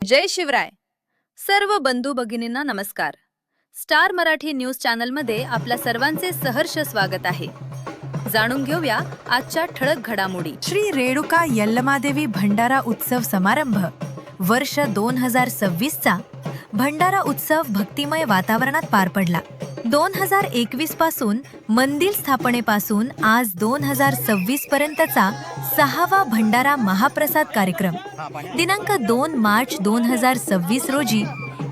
जय शिवराय. सर्व बंधू भगिनींना नमस्कार. स्टार मराठी न्यूज चॅनलमध्ये आपल्या सर्वांचे सहर्ष स्वागत आहे. जाणून घेऊया आजच्या ठळक घडामोडी. श्री रेणुका यल्लमादेवी भंडारा उत्सव समारंभ वर्ष 2026चा भंडारा उत्सव भक्तिमय वातावरणात पार पडला. 2021 पासून मंदिर स्थापनेपासून आज 2026 पर्यंतचा 6वा भंडारा महाप्रसाद कार्यक्रम दिनांक 2 मार्च 2026 रोजी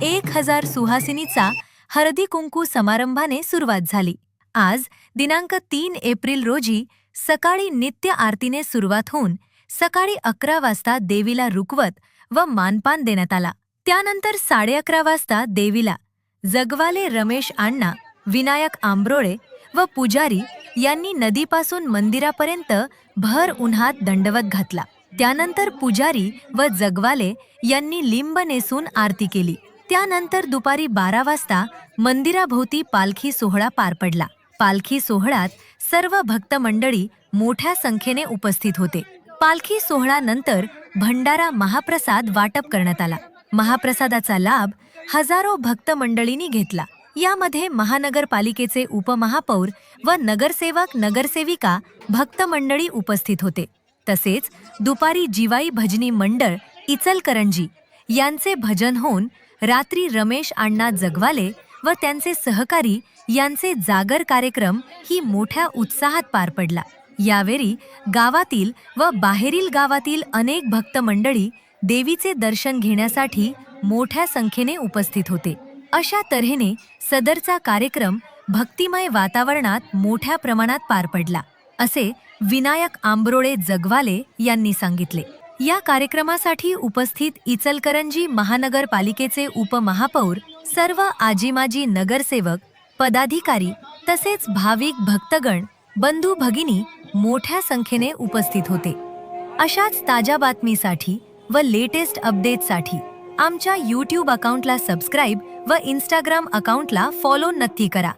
1000 सुहासिनीचा हळदी कुंकू समारंभाने सुरुवात झाली. आज दिनांक 3 एप्रिल रोजी सकाळी नित्य आरतीने सुरुवात होऊन सकाळी 11 वाजता देवीला रुकवत व मानपान देण्यात आला. त्यानंतर 11:30 वाजता देवीला जगवाले रमेश अण्णा, विनायक आंब्रोळे व पुजारी यांनी नदीपासून मंदिरापर्यंत भर उन्हात दंडवत घातला. त्यानंतर पुजारी व जगवाले यांनी लिंब नेसून आरती केली. त्यानंतर दुपारी 12 वाजता मंदिराभोवती पालखी सोहळा पार पडला. पालखी सोहळ्यात सर्व भक्त मंडळी मोठ्या संख्येने उपस्थित होते. पालखी सोहळ्यानंतर भंडारा महाप्रसाद वाटप करण्यात आला. महाप्रसादाचा लाभ हजारो भक्त मंडळींनी घेतला. यामध्ये महानगरपालिकेचे उपमहापौर व नगरसेवक नगरसेविका भक्त मंडळी उपस्थित होते. तसेच दुपारी जिवाई भजनी मंडळ इचलकरंजी यांचे भजन होऊन रात्री रमेश अण्णा जगवाले व त्यांचे सहकारी यांचे जागर कार्यक्रम ही मोठ्या उत्साहात पार पडला. यावेळी गावातील व बाहेरील गावातील अनेक भक्त मंडळी देवीचे दर्शन घेण्यासाठी मोठ्या संख्येने उपस्थित होते. अशा तऱ्हेने सदरचा कार्यक्रम भक्तिमय वातावरणात मोठ्या प्रमाणात पार पडला, असे विनायक आंब्रोळे जगवाले यांनी सांगितले. या कार्यक्रमासाठी उपस्थित इचलकरंजी महानगरपालिकेचे उपमहापौर, सर्व आजीमाजी नगरसेवक, पदाधिकारी तसेच भाविक भक्तगण, बंधू भगिनी मोठ्या संख्येने उपस्थित होते. अशाच ताज्या बातमीसाठी व लेटेस्ट अपडेटसाठी आमच्या YouTube अकाउंटला सबस्क्राईब व Instagram अकाउंटला फॉलो नक्की करा.